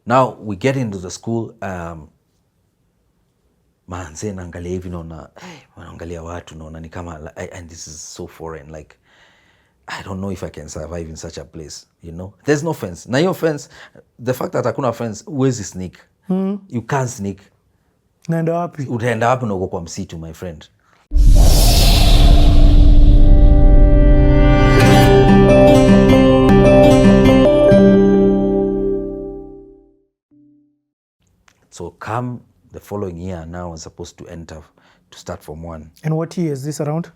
Now we get into the school, manze naangalia hivi naona naangalia watu naona ni kama and this is so foreign, like I don't know if I can survive in such a place, you know. There's no fence. Na hiyo fence, the fact that hakuna fence, huwezi sneak. You can't sneak. Naenda wapi? Utaenda wapi na uko kwa msitu, my friend? So come the following year, now I was supposed to enter, to start from 1. And what year is this around?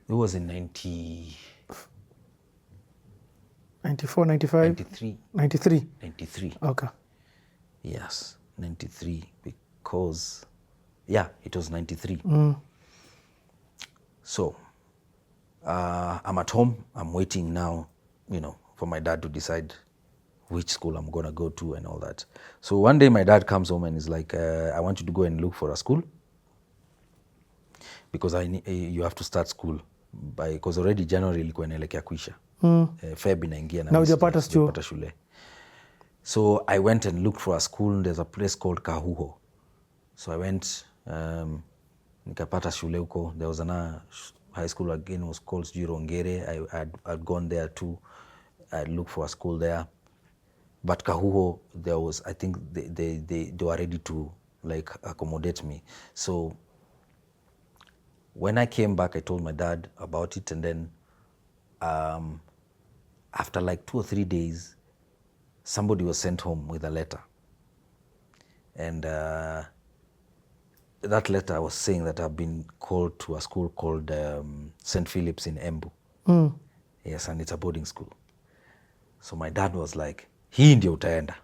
It was in 94, 95? 93. 93? 93. Okay. Yes, 93, because, yeah, it was 93. So, I'm at home, I'm waiting now, you know, for my dad to decide which school I'm going to go to and all that. So one day my dad comes home and is like, I want you to go and look for a school because you have to start school by, because already January ilikuwa inaelekea kuisha. Feb inaingia na hujapata shule. So I went and looked for a school. There's a place called Kahuho. So I went, nikapata shule huko. There was another high school again, was called Jirongere. I'd gone there too. I looked for a school there. But Kahuho, there was, I think they were ready to like accommodate me. So when I came back, I told my dad about it, and then after like 2 or 3 days, somebody was sent home with a letter. And that letter was saying that I've been called to a school called St. Philip's in Embu. Yes, and it's a boarding school. So my dad was like, hii ndio utaenda.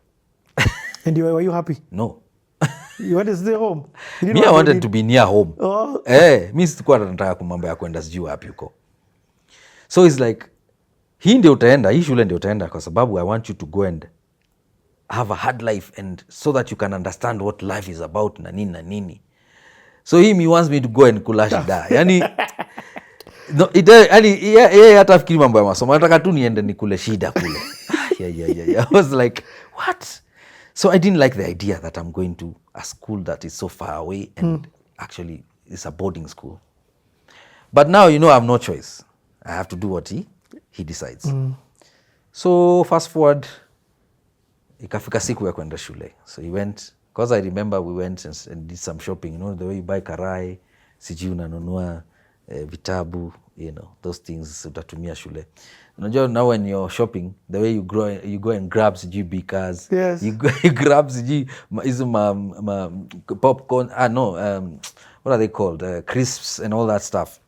And were you happy? No. You wanted to stay home? Me, I wanted to be near home. Oh. Mi sikuwa nataka kumambo ya kwenda sijui wapi huko. So it's like, hii ndio utaenda, hii shule ndio utaenda kwa sababu I want you to go and have a hard life and so that you can understand what life is about na nini na nini. So he wants me to go and kula shida. Yani, no, yeye hata fikiri mambo ya masomo, nataka tu niende nikule shida kule. Yeah. I was like, what? So I didn't like the idea that I'm going to a school that is so far away and actually it's a boarding school. But now, you know, I have no choice. I have to do what he decides. So fast forward, ikafika siku ya kwenda shule. So he went, because I remember we went and did some shopping, you know, the way you buy karai, sijui unanunua vitabu, you know, those things utatumia shule. Unajua, now when you're shopping, the way you go and grab sijui bikers, yes. you grab sijui hizo popcorn, what are they called? Crisps and all that stuff.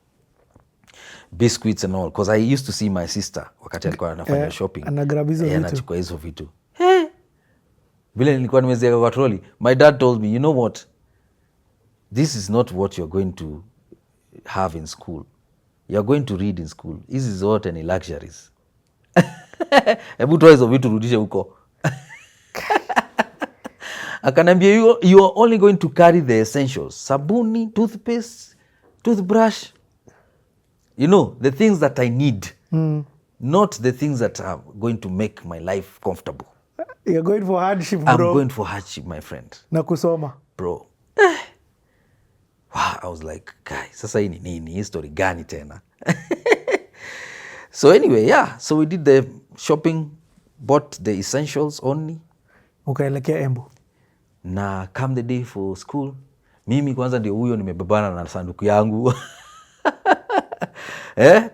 Biscuits and all. Because I used to see my sister wakati alikuwa anafanya shopping. Anagrab hizo vitu. Anachukua hizo vitu. Vile nilikuwa nimeziweka kwa troli, my dad told me, you know what? This is not what you're going to have in school. You're going to read in school. Hizi zote ni luxuries. Hebu toa hizo vitu rudishe huko. Akanambia, you are only going to carry the essentials. Sabuni, toothpaste, toothbrush. You know, the things that I need. Not the things that are going to make my life comfortable. You're going for hardship, bro. I'm going for hardship, my friend. Na kusoma. Bro. Wow, I was like, guy, sasa hii ni nini? Hii story gani tena? So anyway, yeah. So we did the shopping, bought the essentials only. Ukaelekea Embu. Na come the day for school, mimi kwanza ndio huyo nimebebana na sanduku yangu.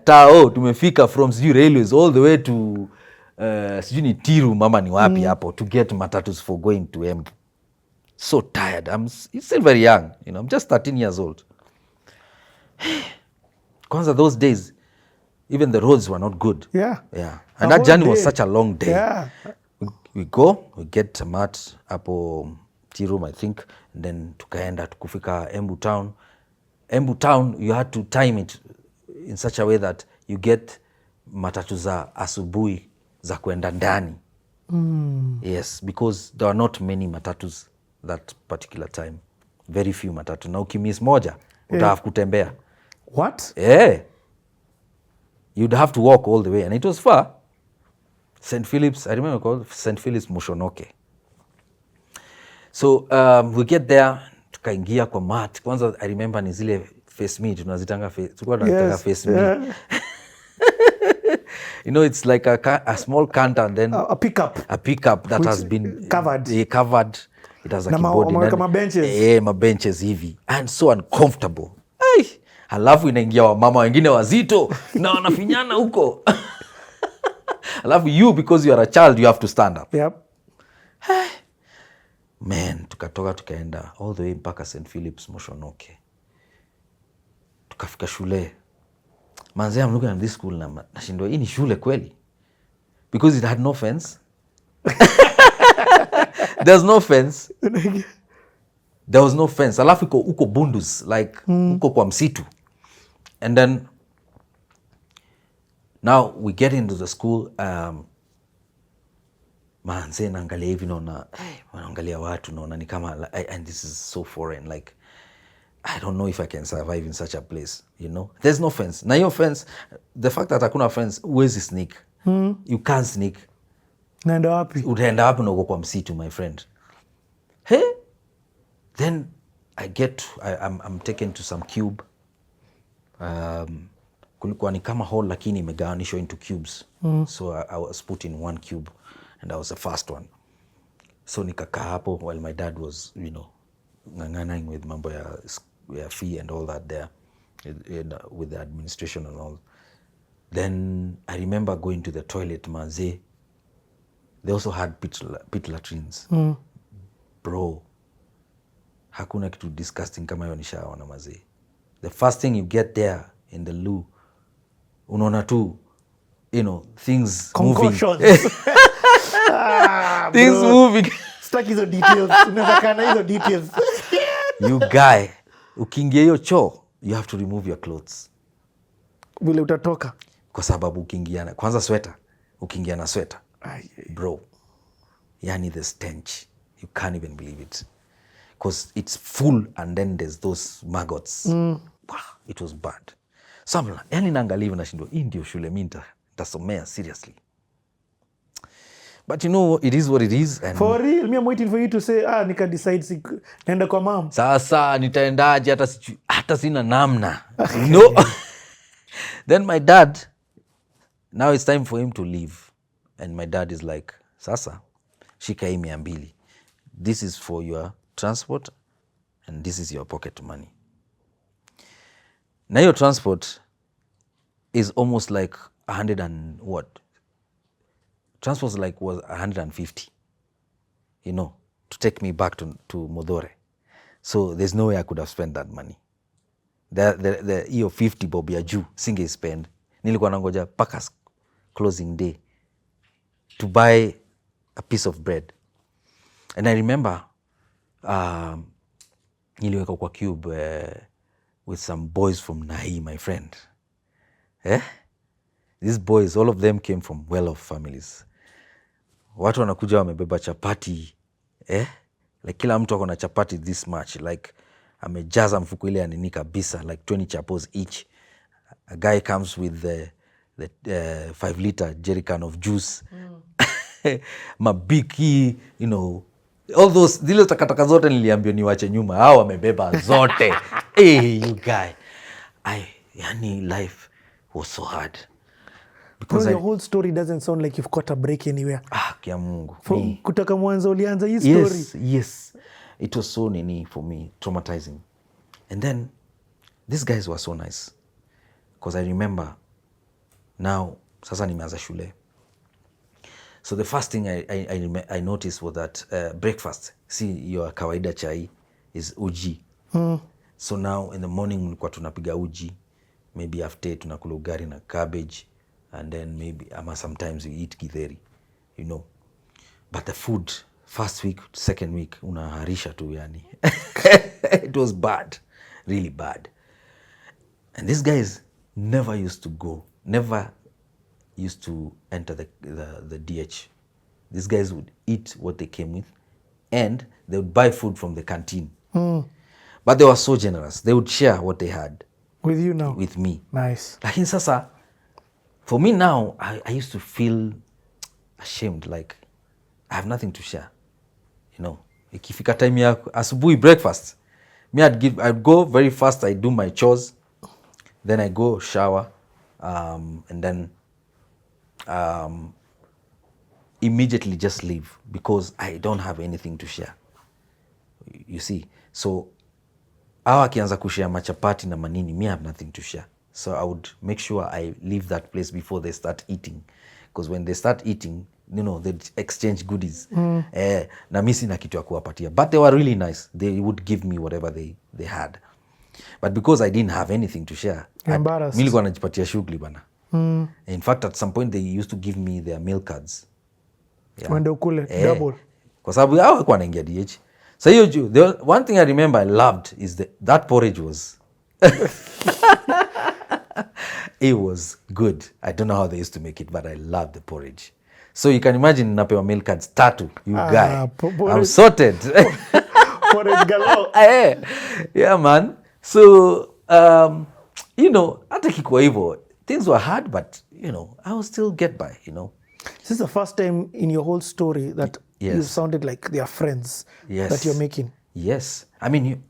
Tao, tumefika from sijui Railways all the way to sijui ni Tiru, mama ni wapi hapo, to get matatus for going to Embu. So tired. I'm still very young, you know, I'm just 13 years old. Kwanza those days, even the roads were not good. Yeah. And that journey was such a long day. Yeah. We go, we get a mat hapo Tiru, I think, and then tukaenda tukufika Embu town. Embu town, you had to time it in such a way that you get matatu za asubuhi za kwenda ndani. Yes, because there are not many matatus that particular time. Very few matatu. Na ukimiss moja, utahave kutembea. What? You'd have to walk all the way. And it was far. St. Philip's, I remember called St. Philip's Mushonoke. So we get there, tukaingia kwa mat. Kwanza I remember ni zile face me tulikuwa tunazitanga face me. You know, it's like a small canter and then a pickup that which has been covered. It has a keyboard mabenches hivi and so uncomfortable. Halafu inaingia wamama wengine wazito na wanafinyana huko. Halafu you, because you are a child, you have to stand up. Yep. Man, tukatoka tukaenda all the way mpaka St. Philip's Moshonoke. Tukafika shule. Manze, I'm looking at this school na nashindwa hii ni shule kweli? Because it had no fence. There's no fence. There was no fence. Alafu uko bundus, like uko kwa msitu. And then now we get into the school. Manze, naangalia hivi naona, naangalia watu naona ni kama, and this is so foreign, like I don't know if I can survive in such a place, you know. There's no fence. Na hiyo fence, the fact that hakuna fence, huwezi sneak. You can't sneak. Naenda wapi? Utaenda wapi na uko kwa msitu, my friend? Hey? Then I'm taken to some cube. Kulikuwa ni kama hall lakini imegawanishwa into cubes. So I was put in one cube and I was the first one. So nikakaa hapo while my dad was, you know, ngangana with mambo ya fee and all that there, with the administration and all. Then I remember going to the toilet, maze. They also had pit latrines. Bro, hakuna kitu disgusting kama hiyo nishaona maze. The first thing you get there in the loo, unaona tu, you know, things Concussions. moving. Things moving. Stuck hizo details. Unaweza kana hizo details. You guy, ukiingia hiyo choo, you have to remove your clothes. Vile utatoka. Kwa sababu ukiingia na kwanza sweater, ukiingia na sweater. Bro, yani the stench, you can't even believe it. Because it's full and then there's those maggots. It was bad. So I'm like, yani naangalia hivi nashindwa, hii ndio shule mimi nitasomea seriously. But you know, it is what it is. And for real, me I'm waiting for you to say, nika decide naenda kwa mom. Sasa nitaendaje hata sina namna. No. Then my dad, now it's time for him to leave. And my dad is like, sasa, shika hii 200. This is for your transport and this is your pocket money. Na your transport is almost like 100 and what? Transport was 150, you know, to take me back to Modore. So there's no way I could have spent that money. The hiyo 50 bob ya juu singe spend. Nilikuwa nangoja paka closing day to buy a piece of bread. And I remember niliweka kwa cube with some boys from Nahi, my friend. These boys, all of them came from well-off families. Watu wanakuja wamebeba chapati, like kila mtu ako na chapati this much, like amejaza mfuko ile ya nini kabisa, like 20 chapos each. A guy comes with the 5-liter jerrycan of juice. Mabiki, you know, all those, zile takataka zote niliambiwa niwache nyuma, hao wamebeba zote. Hey, you guy. Yani life was so hard. Because your whole story doesn't sound like you've got a break anywhere. Kia Mungu. Kutoka mwanzo ulianza hii story. Yes. It was so for me, traumatizing. And then, these guys were so nice. Because I remember, now, sasa nimeanza shule. So the first thing I noticed was that breakfast, your kawaida chai, is uji. So now, in the morning, nilikuwa tunapiga uji. Maybe after tunakula ugali na cabbage. And then maybe, sometimes we eat githeri, you know. But the food, first week, second week, unaharisha tu yani. It was bad, really bad. And these guys never used to enter the DH. These guys would eat what they came with, and they would buy food from the canteen. But they were so generous. They would share what they had. With you now? With me. Nice. Lakini sasa, for me now, I used to feel ashamed, like I have nothing to share, you know. ikifika time ya asubuhi breakfast, me I'd go very fast, I do my chores, then I go shower, and then immediately just leave because I don't have anything to share, you see. So awa akianza kushare machapati na manini, me have nothing to share, so I would make sure I leave that place before they start eating, because when they start eating, you know, they exchange goodies. Na mi sina kitu ya kuwapatia, but they were really nice, they would give me whatever they had, but because I didn't have anything to share, mi nilikuwa najipatia shughuli bana. In fact, at some point they used to give me their meal cards, wende ukule double, kwa sababu hao hakuwa naingia DH. So hiyo the one thing I remember I loved is that porridge was it was good. I don't know how they used to make it, but I loved the porridge. So you can imagine napewa meal cards 3, you guy. I'm sorted. porridge galore. Yeah man. So you know, hata kikuwa hivyo, things were hard, but you know, I will still get by, you know. This is the first time in your whole story that you sounded like they are friends that you're making. Yes. I mean,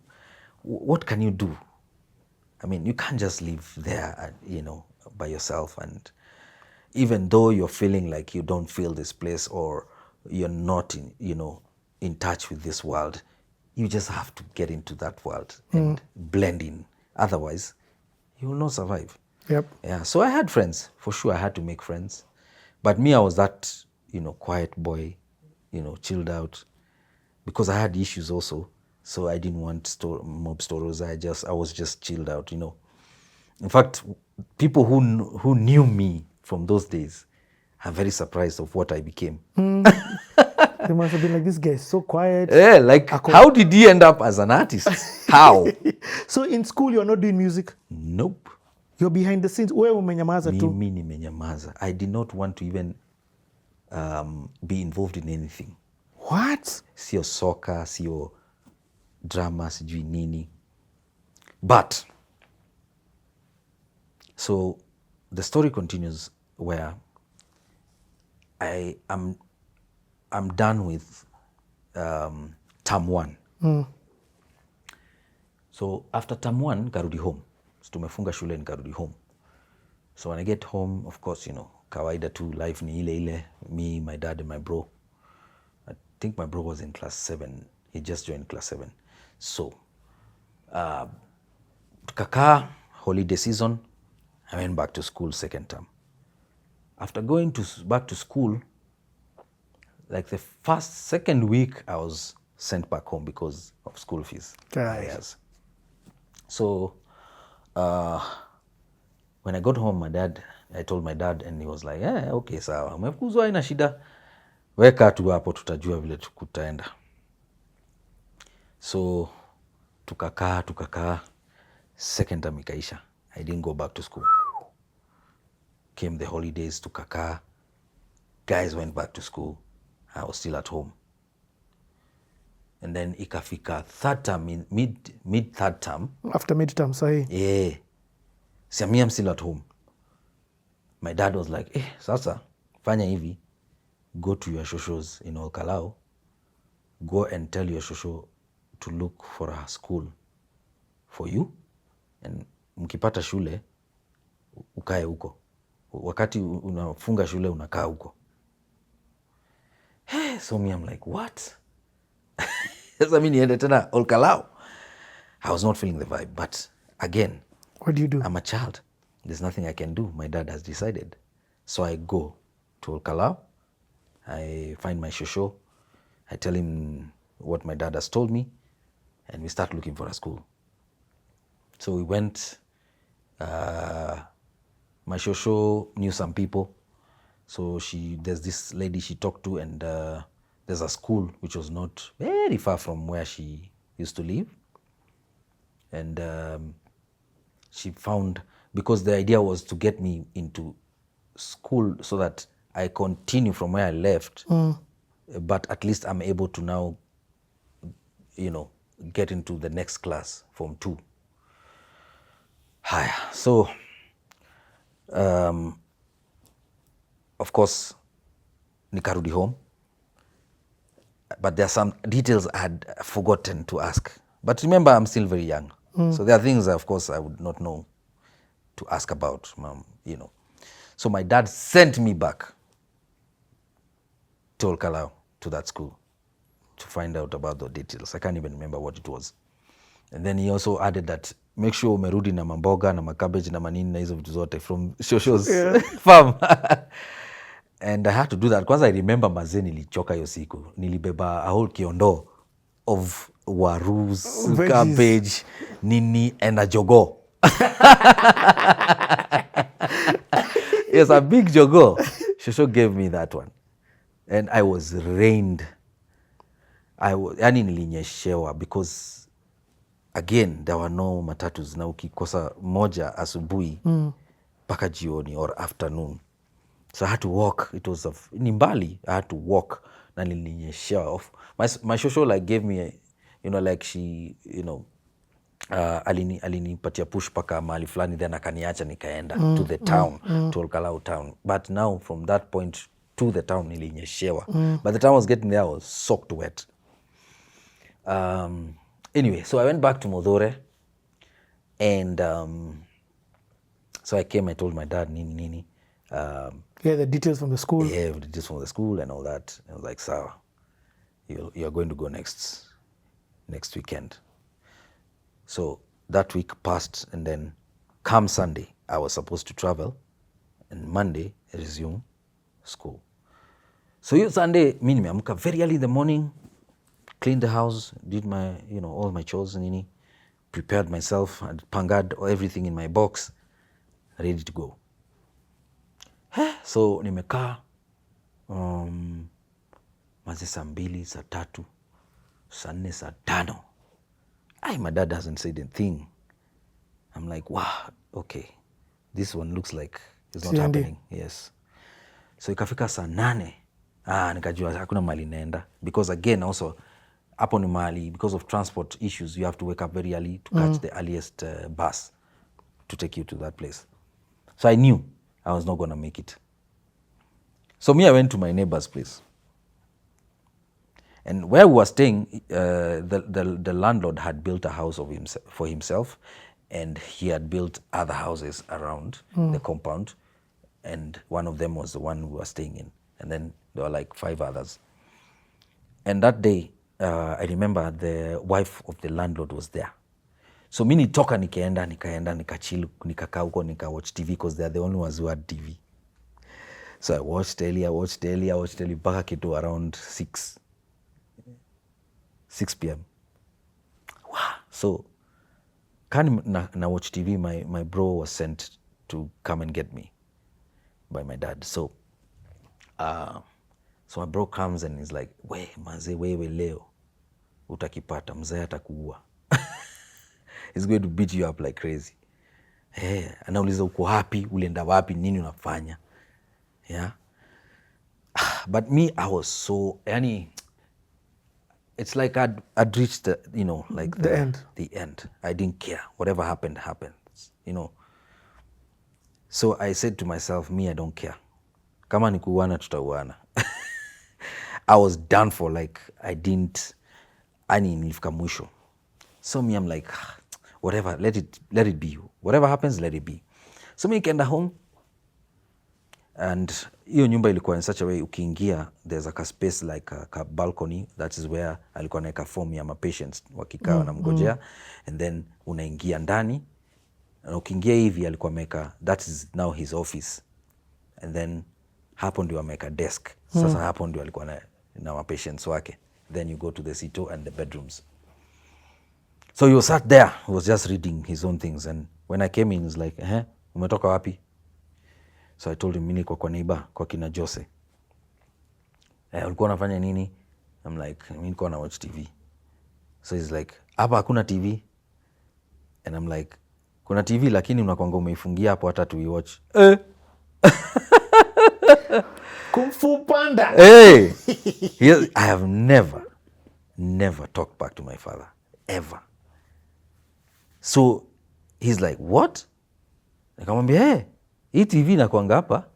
what can you do? I mean, you can't just live there, you know, by yourself. And even though you're feeling like you don't feel this place or you're not in touch with this world, you just have to get into that world and blend in. Otherwise, you will not survive. Yep. Yeah. So I had friends. For sure, I had to make friends. But me, I was that, you know, quiet boy, you know, chilled out, because I had issues also. So I didn't want mob stories. I was just chilled out, you know. In fact, people who knew me from those days are very surprised of what I became. They must have been like, this guy is so quiet. Yeah, like, how did he end up as an artist? How? So in school, you're not doing music? Nope. You're behind the scenes. Wewe umenyamaza tu? Mimi nimenyamaza. I did not want to even be involved in anything. What? Sio soka, sio drama, sijui nini. But, so the story continues where I'm done with term 1. So after term 1, karudi home. So tumefunga shule nikarudi home. So when I get home, of course, you know, kawaida tu, life ni ile. Me, my dad and my bro. I think my bro was in class 7. He just joined class 7. So, tukakaa, holiday season, I went back to school second term. After going back to school, like the second week, I was sent back home because of school fees. Yes. So, when I got home, I told my dad, and he was like, okay, sawa, umefukuzwa, haina shida, weka tu hapo, tutajua vile kutaenda. So tukakaa, second term ikaisha. I didn't go back to school. Came the holidays, tukakaa, guys went back to school. I was still at home. And then ikafika third term, mid third term. After mid term, sahi. Yeah. So me, I'm still at home. My dad was like, sasa, fanya hivi, go to your shoshos in Olkalau, go and tell your shosho to look for a school for you, and mkipata shule, ukae huko. Wakati unafunga shule, unakaa huko. So me, I'm like, what? Sasa mi niende tena Olkalau. I was not feeling the vibe, but again, what do you do? I'm a child. There's nothing I can do. My dad has decided. So I go to Olkalau. I find my shosho. I tell him what my dad has told me, and we start looking for a school. So we went. My shosho knew some people. So there's this lady she talked to, and there's a school which was not very far from where she used to live. And she found, because the idea was to get me into school so that I continue from where I left, but at least I'm able to now, you know, get into the next class, Form 2. So, of course, nikarudi home. but there are some details I had forgotten to ask. But remember, I'm still very young. So there are things, of course, I would not know to ask about, you know. So my dad sent me back to Olkalau, to that school, to find out about the details. I can't even remember what it was. And then he also added that, make sure umerudi na mamboga na makabeji na manini na hizo vitu zote from Shosho's farm. And I had to do that. Kwanza I remember mazee nilichoka hiyo siku. Nilibeba a whole kiondo of warus, cabbage, nini, and a jogo. Yes, a big jogo. Shosho gave me that one. And I was rained. Yani nilinyeshewa because again there were no matatus, na ukikosa moja asubuhi mpaka jioni or afternoon. So I had to walk. It was ni mbali. I had to walk na nilinyeshewa off. My shosho like gave me, you know, like she, you know, alinipatia push paka mahali fulani, then akaniacha nikaenda to the town, to Olkalau town. But now from that point to the town nilinyeshewa. By the time I was getting there, I was soaked wet. Anyway, so I went back to Modhore, and so I came, I told my dad, nini. The details from the school. Yeah, the details from the school and all that. I was like, Sarah, you're going to go next weekend. So that week passed, and then come Sunday, I was supposed to travel, and Monday, I resume school. So you Sunday, mi nimeamka very early in the morning, cleaned the house, did my, you know, all my chores, nini, prepared myself, and pangad everything in my box, ready to go. So nimekaa maze saa 2, saa 3, saa 4, saa 5. My dad hasn't said anything. I'm like, wow, okay, this one looks like it's not happening. Yes. So ikafika saa 8, nikajua hakuna mali naenda, because again also hapo ni mali, because of transport issues, you have to wake up very early to catch the earliest bus to take you to that place. So I knew I was not going to make it. So me, I went to my neighbor's place. And where we were staying, the landlord had built a house for himself, and he had built other houses around the compound, and one of them was the one we were staying in. And then there were like 5 others. And that day, I remember the wife of the landlord was there. So mi nitoka nikaenda nikachill, nikakaa huko, nika-watch TV, because they are the only ones who had TV. So I watched early mpaka kitu around 6 p.m. Wow. So kani na watch TV, my bro was sent to come and get me by my dad. So my bro comes and he's like, wewe leo utakipata, mzee atakuua. He's going to beat you up like crazy. Anauliza uko happy, ulienda wapi, nini unafanya? Yeah. But me, I was so, it's like I'd reached the, you know, like the end. The end. I didn't care. Whatever happened, happens, you know. So I said to myself, me, I don't care. Kama ni kuuana, tutauana. I was done for, like, I didn't, nilifika mwisho. So me, I'm like, whatever, let it be. Whatever happens, let it be. So me nikaenda home, and hiyo nyumba ilikuwa in such a way, ukiingia, there's like a space like a balcony, that is where alikuwa naeka form ya patients wakikaa wanamgojea, and then unaingia ndani, na ukiingia hivi alikuwa ameka, that is now his office, and then hapo ndio ameka desk. Sasa hapo ndio alikuwa na patients wake, then you go to the sito and the bedrooms. So he was sat there, he was just reading his own things, and when I came in, he was like, umetoka wapi? So I told him, mimi niko kwa neighbor, kwa kina Jose. Ulikuwa unafanya nini? I'm like, mimi niko na watch TV. So he's like, hapa hakuna TV? And I'm like, kuna TV lakini unakwanga umeifungia hapo hata tuiwatch. Kung Fu Panda. Hey! I have never talked back to my father. Ever. So he's like, what? Nikamwambia, hii TV inakuanga hapa,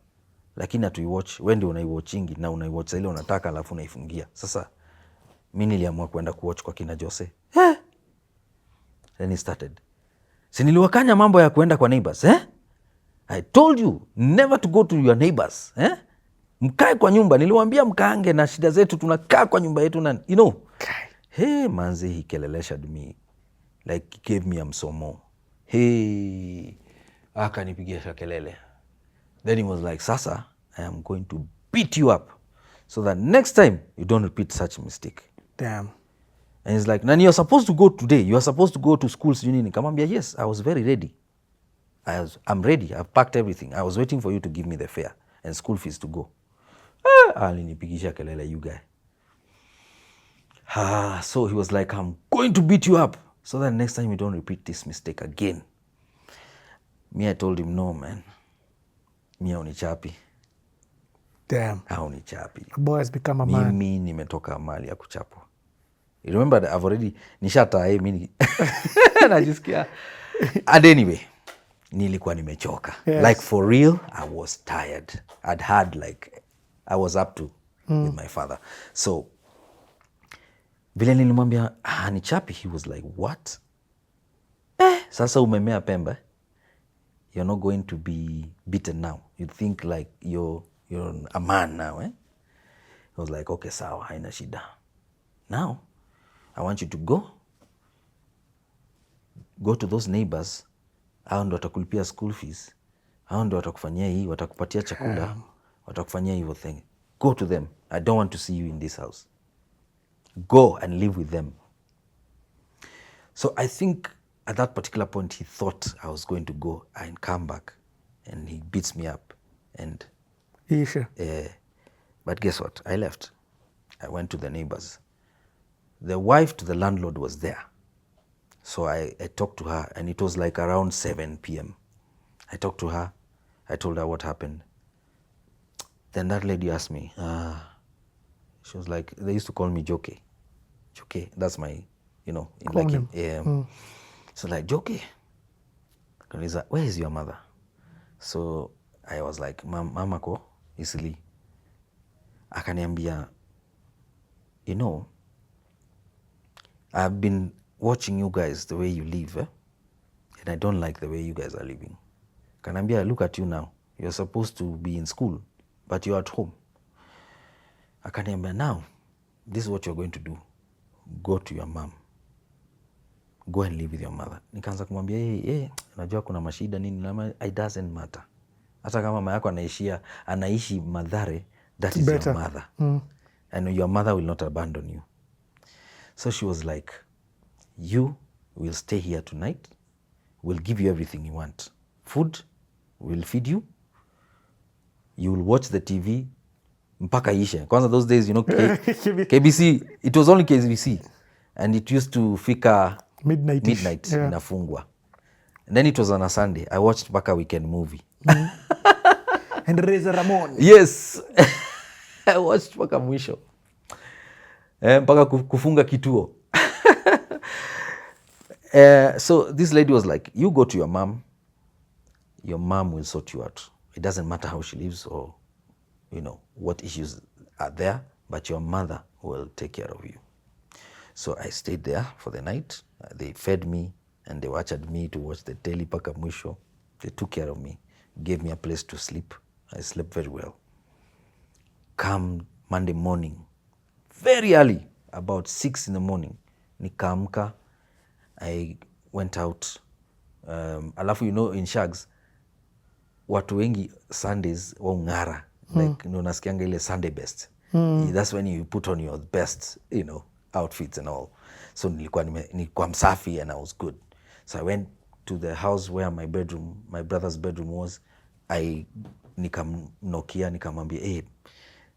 lakini hatuiwatch. Wewe ndio unaiwatchingi, na unaiwatch ile unataka, alafu unaifungia. Sasa mi niliamua kwenda kuwatch kwa kina Jose. Then he started. Si niliwakanya mambo ya kuenda kwa neighbors, I told you never to go to your neighbors, Mkae kwa nyumba, niliwaambia mkaange na shida zetu, tunakaa kwa nyumba yetu na you know. Hey, manzi, he keleleshed me like he gave me a msomo. Hey, akanipigia kelele. Then he was like, sasa, I am going to beat you up so that next time you don't repeat such a mistake. Damn. And he's like, Nani, you're supposed to go today. You're supposed to go to school. Nikamwambia, yes, I was very ready. I'm ready. I've packed everything. I was waiting for you to give me the fare and school fees to go. Alinipigisha kelele, you guy. So he was like, I'm going to beat you up so that next time you don't repeat this mistake again. Me, I told him, no, man. Mi haunichapi. Damn. Haunichapi. A boy has become a man. Mimi nimetoka mali ya kuchapwa. You remember that I've already nishata mini najisikia. And anyway, nilikuwa nimechoka. Yes. Like for real, I was tired. I'd had like I was up to with my father. So vile nilimwambia ni chapi, he was like, what? Sasa umemea pembe. You're not going to be beaten now. You think like you're a man now, I was like, okay, sawa, haina shida. Now, I want you to go to those neighbors. Hao ndo watakulipia school fees. Hao ndo watakufanyia hii, watakupatia chakula, watakufanyia hivyo thing. Go to them. I don't want to see you in this house. Go and live with them. So I think at that particular point, he thought I was going to go and come back, and he beats me up. And but guess what? I left. I went to the neighbors. The wife to the landlord was there. So I talked to her, and it was like around 7 p.m. I talked to her. I told her what happened. Then that lady asked me, she was like, they used to call me Joke. Joke, that's my, So like, Joke, where is your mother? So I was like, mama ko isili. Akaniambia, I've been watching you guys the way you live, and I don't like the way you guys are living. Akaniambia, look at you now. You're supposed to be in school, but you're at home. Akaniambia, now, this is what you're going to do. Go to your mom. Go and live with your mother. Nikaanza kumwambia, najua kuna mashida nini, it doesn't matter. Hata kama mama yako anaishi Mathare, that is better. Your mother. And your mother will not abandon you. So she was like, you will stay here tonight. We'll give you everything you want. Food, we'll feed you. You will watch the TV. Mpaka ishe. Kwanza those days, KBC, it was only KBC. And it used to fika midnight inafungwa. And then it was on a Sunday. I watched mpaka weekend movie. And Reza Ramon. Yes. I watched mpaka mwisho. Mpaka kufunga kituo. So this lady was like, you go to your mom. Your mom will sort you out. It doesn't matter how she lives or, what issues are there, but your mother will take care of you. So I stayed there for the night. They fed me and they watched me to watch the telly paka mwisho. They took care of me, gave me a place to sleep. I slept very well. Come Monday morning, very early, about 6 in the morning, nikaamka. I went out. Alafu, in Shags, watu wengi Sundays waungara. Like, nasikianga ile Sunday best. That's when you put on your best, outfits and all. So nilikuwa msafi and I was good. So I went to the house where my brother's bedroom was. Nikamnokia, nikamwambia,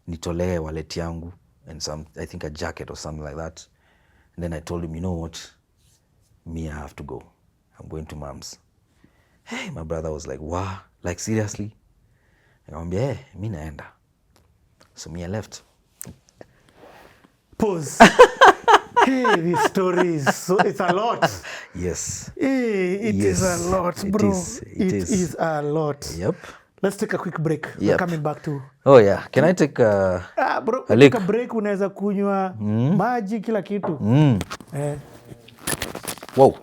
nitolee wallet yangu and I think a jacket or something like that. And then I told him, you know what? Me, I have to go. I'm going to mom's. Hey, my brother was like, wow, like seriously? Nikamwambia, mi naenda. So me, I left. Pause. Hey, this story is it's a lot. Yes. Hey, it is a lot, bro. It is a lot. Yep. Let's take a quick break. We're coming back to... Oh yeah. Can I take bro, a lick? Take a break, unaweza kunywa maji kila kitu. Wow.